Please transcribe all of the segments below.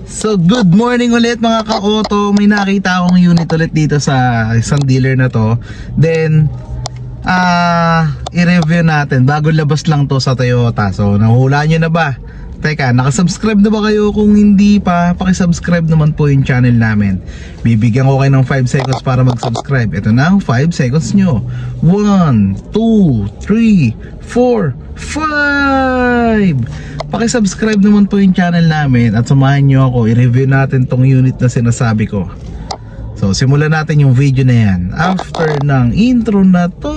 So good morning ulit mga ka-auto. May nakita akong unit ulit dito sa isang dealer na to. Then i-review natin. Bago labas lang to sa Toyota. So nahulaan nyo na ba? Teka, nakasubscribe na ba kayo? Kung hindi pa, pakisubscribe naman po yung channel namin. Bibigyan ko kayo ng 5 seconds para mag-subscribe. Ito na ang 5 seconds nyo. 1, 2, 3, 4, 5. Pakisubscribe naman po yung channel namin at samahan nyo ako. I-review natin tong unit na sinasabi ko. So simulan natin yung video na yan after ng intro na to.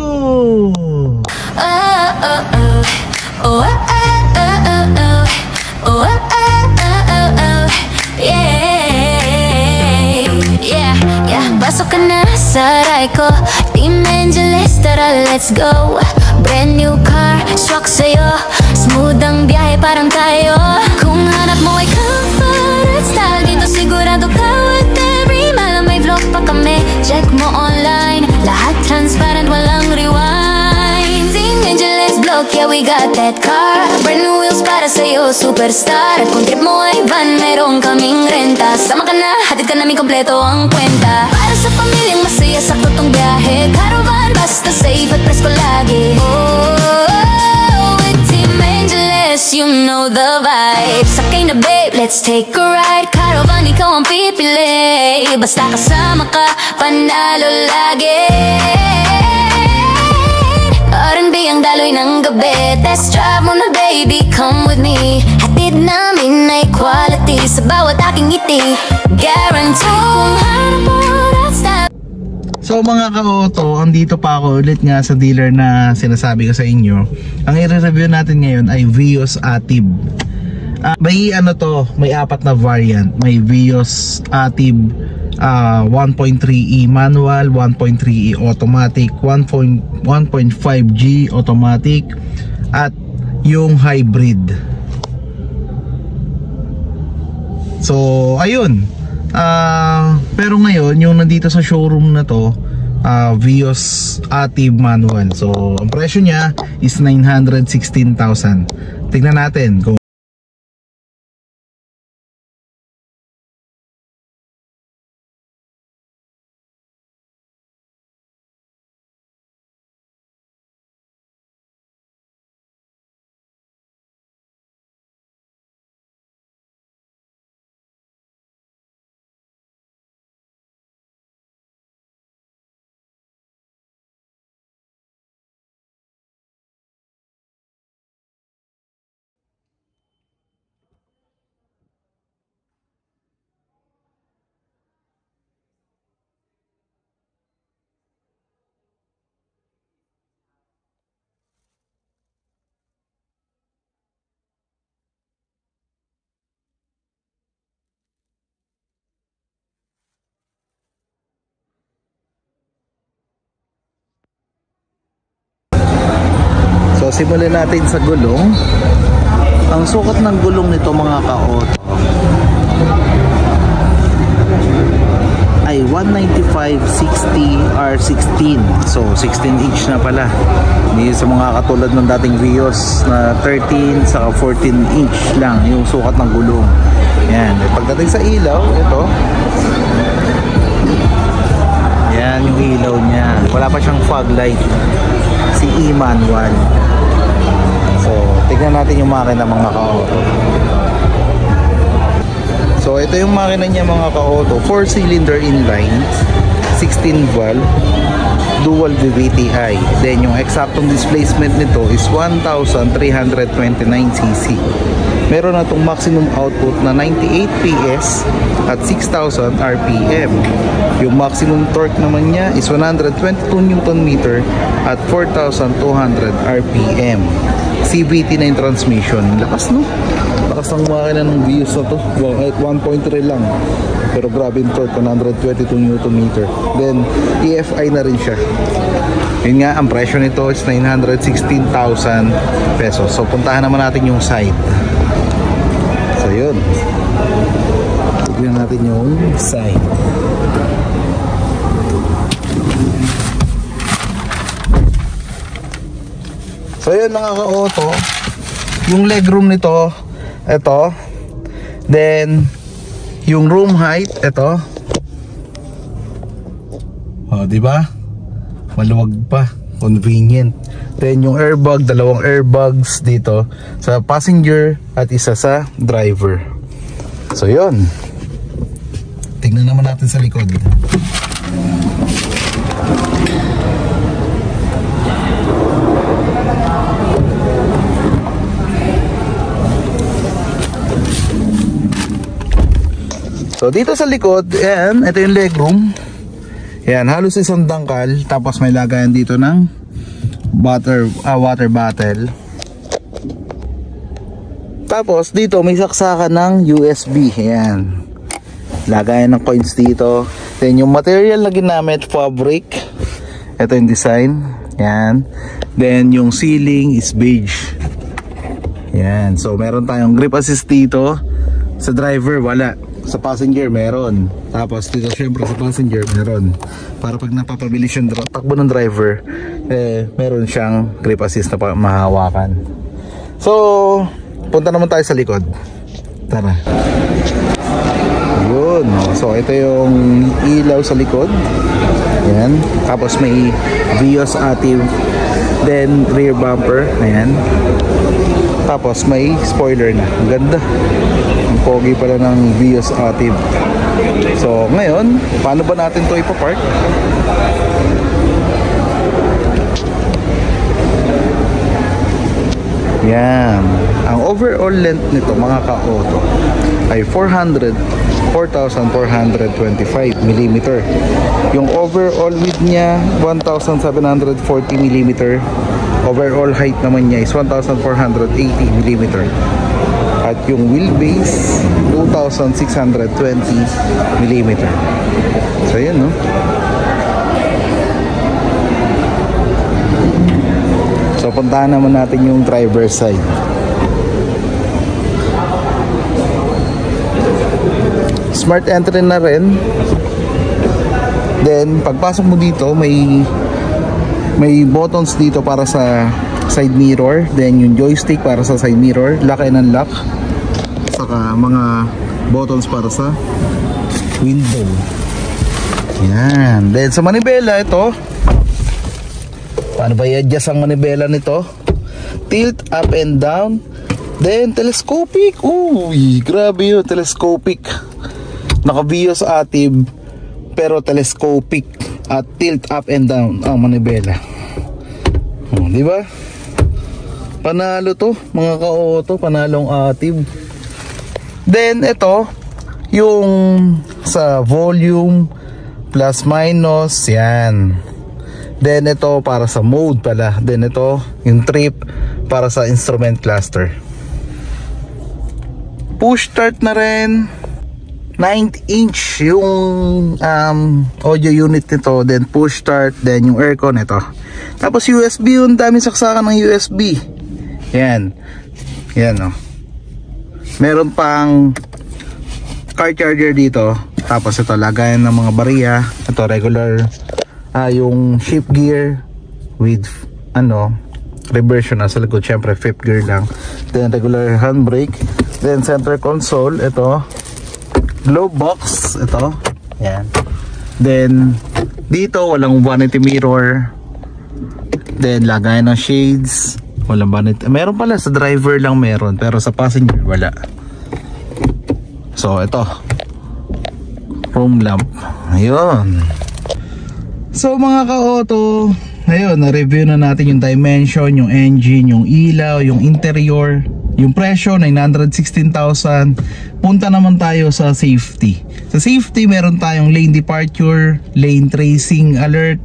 Pasok ka na sa ride ko, Team Angeles, tara let's go. Brand new car, swak sa'yo, smooth ang biyahe parang tayo. Kung hanap mo ay comfort at style, dito sigurado ka with every mile. May vlog pa kami, check mo online, lahat transparent, walang rewind. Team Angeles vlog, yeah we got that car. Brand new wheels para sa'yo, superstar. At kung trip mo ay van, meron kaming renta. Sama ka na, hatid ka namin kompleto ang kwenta. Para sa pamilyang masaya, sakto tong biyahe. Caravan, basta safe at presko lagi. Oh, with Team Angeles, you know the vibe. Sakay na babe, let's take a ride. Caravan, ikaw ang pipili. Basta kasama ka, panalo lagi. R&B ang daloy ng gabi. Test drive mo na baby, come with me. Hatid namin ay quality sa bawat aking ngiti. Guarantee kung hanap mo that style. So mga ka-auto, andito pa ako ulit nga sa dealer na sinasabi ko sa inyo. Ang i-review natin ngayon ay Vios Atib. May ano to, may apat na variant. May Vios Atib 1.3e manual, 1.3e automatic, 1.5G automatic at yung hybrid. So ayun, pero ngayon yung nandito sa showroom na to, Vios Atib manual. So ang presyo niya is 916,000. Tignan natin kung simulan natin sa gulong. Ang sukat ng gulong nito mga ka-auto ay 195/60 R16. So 16 inch na pala. Hindi sa mga katulad ng dating Vios na 13 saka 14 inch lang yung sukat ng gulong. Yan. Pagdating sa ilaw, ito. Yan yung ilaw niya. Wala pa siyang fog light. Si e-manual. So, tignan natin yung makina mga ka-auto. So, ito yung makina niya mga ka-auto. 4-cylinder inline, 16 valve, dual VVTi. Then, yung exactong displacement nito is 1,329cc. Meron na itong maximum output na 98 PS at 6,000 RPM. Yung maximum torque naman niya is 122 Nm at 4,200 RPM. CVT na yung transmission. Lakas no? Lakas ng makina ng Vios na to. 1.3 lang. Pero grabe yung torque, 122 Nm. Then EFI na rin siya. Yun nga, ang presyo nito is 916,000 pesos. So puntahan naman natin yung side. So yun, tignan natin yung side. So yun mga ka-auto, yung legroom nito, ito. Then Yung room height, ito. Oh, di ba? Maluwag pa, convenient. Then yung airbag, dalawang airbags dito sa passenger at isa sa driver. So yun. Tingnan naman natin sa likod. So dito sa likod, yan, ito yung legroom. Yan, halos isang dangkal. Tapos may lagayan dito ng water bottle. Tapos dito may saksakan ng USB. Yan, lagayan ng coins dito. Then yung material na ginamit, fabric. Ito yung design. Yan. Then yung ceiling is beige. Yan, so meron tayong grip assist dito. Sa driver wala, sa passenger meron. Tapos dito syempre sa passenger meron. Para pag napapabilis yung takbo ng driver, meron siyang grip assist na mahawakan. So punta naman tayo sa likod. Tara. Yun. So ito yung ilaw sa likod. Ayan. Tapos may Vios Active. Then rear bumper. Ayan. Tapos may spoiler na. Ang ganda. Ang pogi pala ng Vios Active. So ngayon, paano ba natin to ipapark? Yan. Ang overall length nito mga ka-auto ay 4,425 mm. Yung overall width niya 1,740 mm. Overall height naman niya is 1,480 mm. At yung wheelbase 2,620 mm. So yun, no? So puntahan naman natin yung driver's side. Smart entry na rin. Then pagpasok mo dito may buttons dito para sa side mirror. Then yung joystick para sa side mirror, lock and unlock. Saka mga buttons para sa window. Yan. Then sa manibela ito, paano ba i-adjust ang manibela nito? Tilt up and down. Then telescopic. Uy, grabe yun, telescopic. Naka-Vios Active pero telescopic at tilt up and down ang manibela. Di ba? Panalo to, mga ka-auto, panalong Active. Then ito, yung sa volume plus minus, yan. Then ito para sa mode pala. Then ito yung trip para sa instrument cluster. Push start na rin. 9-inch yung audio unit nito. Then push start. Then yung aircon ito. Tapos USB, yung daming saksakan ng USB. Yan. Yan, oh. Meron pang car charger dito. Tapos ito lagayan ng mga bariya. Ito regular yung shift gear with reverse na sa likod, syempre fifth gear lang. Then regular handbrake. Then center console, ito glove box, ito yan. Then dito walang vanity mirror. Then lagayan ng shades, walang vanity. Meron pala sa driver lang meron, pero sa passenger wala. So ito room lamp, ayun. So mga ka-auto, ayun, na-review na natin yung dimension, yung engine, yung ilaw, yung interior, yung presyo 916,000. Punta naman tayo sa safety. Sa safety meron tayong lane departure, lane tracing alert,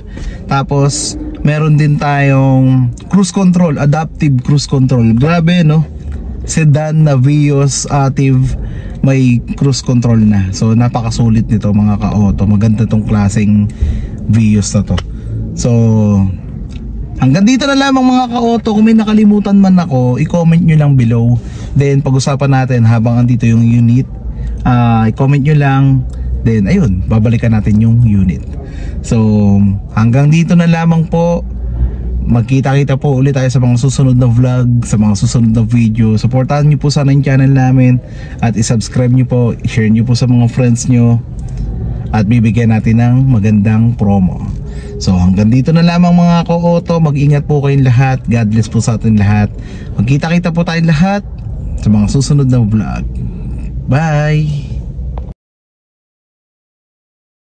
tapos meron din tayong cruise control, adaptive cruise control. Grabe, no? Sedan na Vios Active may cruise control na. So napakasulit nito mga ka-auto. Maganda tong klaseng Vios na to. So hanggang dito na lamang mga ka-auto. Kung may nakalimutan man ako, i-comment nyo lang below. Then pag-usapan natin habang andito yung unit. I-comment nyo lang. Then ayun, babalikan natin yung unit. So hanggang dito na lamang po. magkita-kita po ulit tayo sa mga susunod na vlog, sa mga susunod na video. Supportahan nyo po sana yung channel namin at isubscribe nyo po, share nyo po sa mga friends nyo, at bibigyan natin ng magandang promo. So hanggang dito na lamang mga ko-auto. Mag-ingat po kayong lahat. God bless po sa atin lahat. Magkita-kita po tayong lahat sa mga susunod na vlog. Bye!